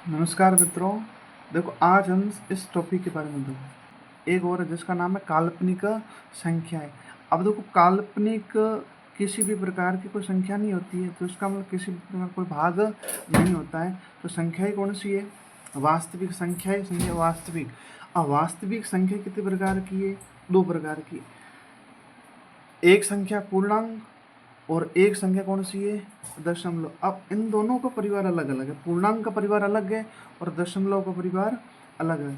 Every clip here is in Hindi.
नमस्कार मित्रों। देखो आज हम इस टॉपिक के बारे में देखो एक और है जिसका नाम है काल्पनिक संख्याएं। अब देखो काल्पनिक किसी भी प्रकार की कोई संख्या नहीं होती है, तो इसका मतलब किसी भी प्रकार कोई भाग नहीं होता है। तो संख्याएं कौन सी है? वास्तविक संख्याएं। संख्या वास्तविक। अब वास्तविक संख्या कितने प्रकार की है? दो प्रकार की। एक संख्या पूर्णांक और एक संख्या कौन सी है? दशमलव। अब इन दोनों का परिवार अलग अलग है। पूर्णांक का परिवार अलग है और दशमलव का परिवार अलग है।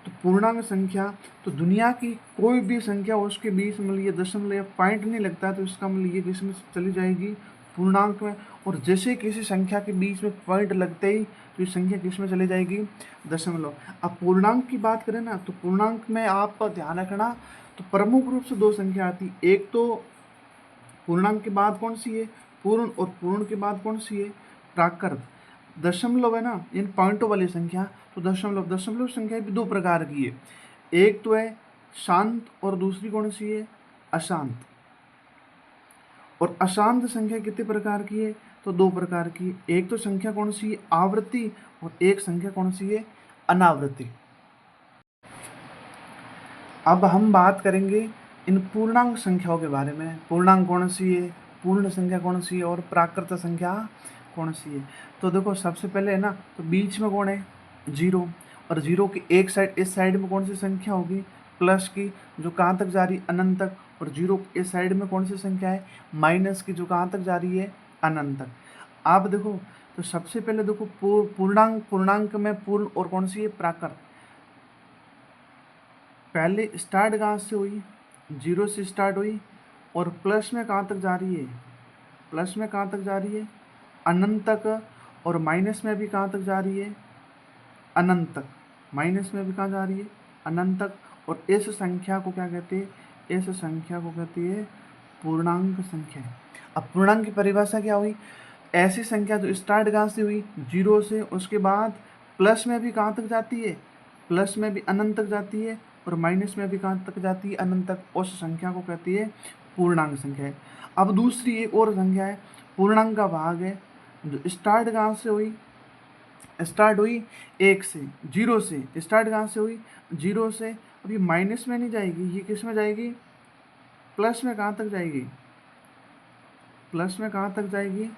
तो पूर्णांक संख्या, तो दुनिया की कोई भी संख्या उसके बीच में ये दशमलव या पॉइंट नहीं लगता है, तो इसका मतलब ये किस में चली जाएगी? पूर्णांक में। और जैसे किसी संख्या के बीच में पॉइंट लगते ही तो ये संख्या किस में चली जाएगी? दशमलव। अब पूर्णांक की बात करें ना, तो पूर्णांक में आप ध्यान रखना, तो प्रमुख रूप से दो संख्या आती। एक तो पूर्णांक के बाद कौन सी है? पूर्ण। और पूर्ण के बाद कौन सी है? प्राकृत। दशमलव है ना, इन पॉइंटों वाली संख्या। तो दशमलव दशमलव संख्या भी दो प्रकार की है। एक तो है शांत और दूसरी कौन सी है? अशांत। और अशांत संख्या कितने प्रकार की है? तो दो प्रकार की। एक तो संख्या कौन सी है? आवृत्ति। और एक संख्या कौन सी है? अनावृत्ति। अब हम बात करेंगे इन पूर्णांक संख्याओं के बारे में। पूर्णांक कौन सी है, पूर्ण संख्या कौन सी है और प्राकृत संख्या कौन सी है? तो देखो सबसे पहले है ना, तो बीच में कौन है? जीरो। और जीरो की एक साइड, इस साइड में कौन सी संख्या होगी? प्लस की, जो कहाँ तक जा रही है? अनंत तक। और जीरो की इस साइड में कौन सी संख्या है? माइनस की, जो कहाँ तक जा रही है? अनंत तक। आप देखो, तो सबसे पहले देखो पूर्णांक। पूर्णांक में पूर्ण और कौन सी है? प्राकृत। पहले स्टार्ट कहाँ से हुई? जीरो से स्टार्ट हुई और प्लस में कहाँ तक जा रही है? प्लस में कहाँ तक जा रही है? अनंत तक। और माइनस में भी कहाँ तक जा रही है? अनंत तक। माइनस में भी कहाँ जा रही है? अनंत तक। और इस संख्या को क्या कहते हैं? इस संख्या को कहती है पूर्णांक संख्या। अब पूर्णांक की परिभाषा क्या हुई? ऐसी संख्या जो स्टार्ट कहाँ से हुई? जीरो से, उसके बाद प्लस में भी कहाँ तक जाती है? प्लस में भी अनंत तक जाती है और माइनस में भी कहाँ तक जाती है? अनंत तक। उस संख्या को कहती है पूर्णांक संख्या है। अब दूसरी एक और संख्या है, पूर्णांक का भाग है, जो स्टार्ट कहाँ से हुई? स्टार्ट हुई एक से, जीरो से। स्टार्ट कहाँ से हुई? जीरो से। अब ये माइनस में नहीं जाएगी, ये किस में जाएगी? प्लस में। कहाँ तक जाएगी? प्लस में कहाँ तक जाएगी?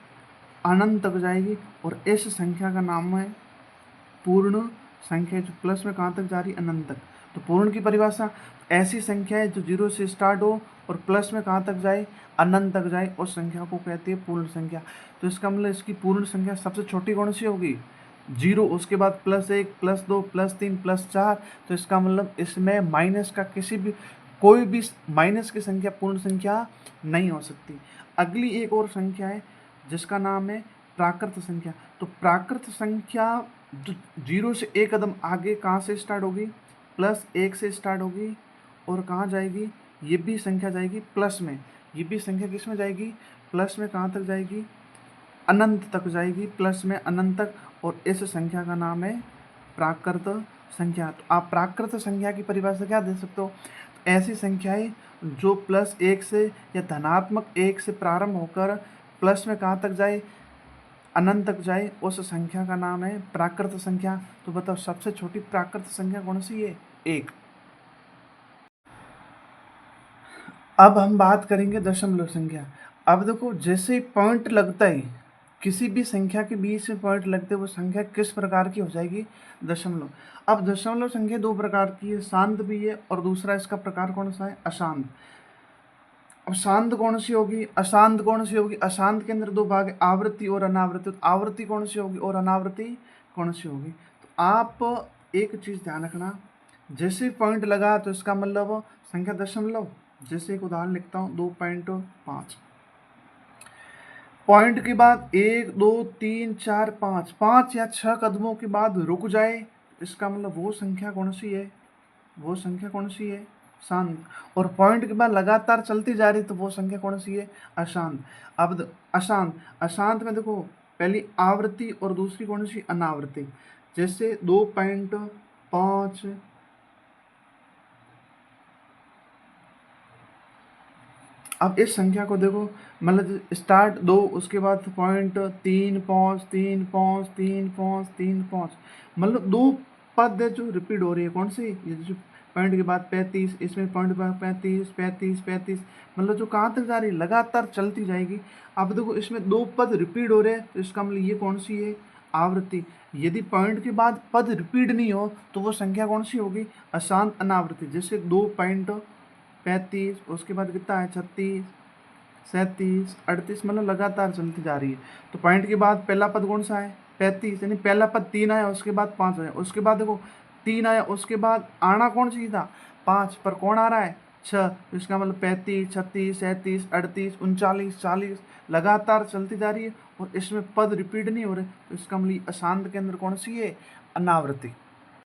अनंत तक जाएगी। और इस संख्या का नाम है पूर्ण संख्या, जो प्लस में कहाँ तक जा रही? अनंत तक। तो पूर्ण की परिभाषा, ऐसी संख्या है जो जीरो से स्टार्ट हो और प्लस में कहाँ तक जाए? अनंत तक जाए, उस संख्या को कहते हैं पूर्ण संख्या। तो इसका मतलब इसकी पूर्ण संख्या सबसे छोटी कौन सी होगी? जीरो, उसके बाद प्लस एक, प्लस दो, प्लस तीन, प्लस चार। तो इसका मतलब इसमें माइनस का किसी भी, कोई भी माइनस की संख्या पूर्ण संख्या नहीं हो सकती। अगली एक और संख्या है जिसका नाम है प्राकृत संख्या। तो प्राकृत संख्या जो जीरो से एक कदम आगे कहाँ से स्टार्ट होगी? प्लस एक से स्टार्ट होगी और कहाँ जाएगी? ये भी संख्या जाएगी प्लस में। ये भी संख्या किस में जाएगी? प्लस में। कहाँ तक जाएगी? अनंत तक जाएगी, प्लस में अनंत तक। और इस संख्या का नाम है प्राकृत संख्या। तो आप प्राकृत संख्या की परिभाषा क्या दे सकते हो? ऐसी संख्याएं जो प्लस एक से या धनात्मक एक से प्रारंभ होकर प्लस में कहाँ तक जाए? अनंत तक जाए, उस संख्या का नाम है प्राकृत संख्या। तो बताओ सबसे छोटी प्राकृत संख्या कौन सी है? एक। अब हम बात करेंगे दशमलव संख्या। अब देखो जैसे ही पॉइंट लगता है, किसी भी संख्या के बीच में पॉइंट लगते वो संख्या किस प्रकार की हो जाएगी? दशमलव। अब दशमलव संख्या दो प्रकार की है, शांत भी है और दूसरा इसका प्रकार कौन सा है? अशांत। अब शांत कौन सी होगी? अशांत कौन सी होगी? अशांत के अंदर दो भाग है, आवृत्ति और अनावृत्ति। तो आवृत्ति कौन सी होगी और अनावृत्ति कौन सी होगी? तो आप एक चीज़ ध्यान रखना, जैसे पॉइंट लगा तो इसका मतलब संख्या दशमलव। जैसे एक उदाहरण लिखता हूँ, 2.5। पॉइंट के बाद एक, दो, तीन, चार, पाँच, पाँच या छः कदमों के बाद रुक जाए, इसका मतलब वो संख्या कौन सी है? वो संख्या कौन सी है? शांत। और पॉइंट के बाद लगातार चलती जा रही तो वो संख्या कौन सी है? अशांत। अब अशांत, अशांत में देखो पहली आवृत्ति और दूसरी कौन सी? अनावृत्ति। जैसे 2.5, अब इस संख्या को देखो, मतलब स्टार्ट 2, उसके बाद पॉइंट 3 5 3 5 3 5 3 5, मतलब 2 पद है जो रिपीट हो रही है। कौन सी? ये जो पॉइंट के बाद 35, इसमें पॉइंट के बाद 35 35 35, मतलब जो कहाँ तक जा रही है, लगातार चलती जाएगी। अब देखो इसमें 2 पद रिपीट हो रहे हैं, तो इसका मतलब ये कौन सी है? आवृत्ति। यदि पॉइंट के बाद पद रिपीट नहीं हो तो वो संख्या कौन सी होगी? अशांत अनावृत्ति। जैसे 2 पॉइंट 35, उसके बाद कितना है? 36 37 38, मतलब लगातार चलती जा रही है। तो पॉइंट के बाद पहला पद कौन सा है? 35, यानी पहला पद 3 आया, उसके बाद 5 आया, उसके बाद देखो 3 आया, उसके बाद आना कौन सी था? 5, पर कौन आ रहा है? 6। तो इसका मतलब 35 36 37 38 39 40, लगातार चलती जा रही है और इसमें पद रिपीट नहीं हो रहे, तो इसका मतलब अशांत के अंदर कौन सी है? अनावृत्ति।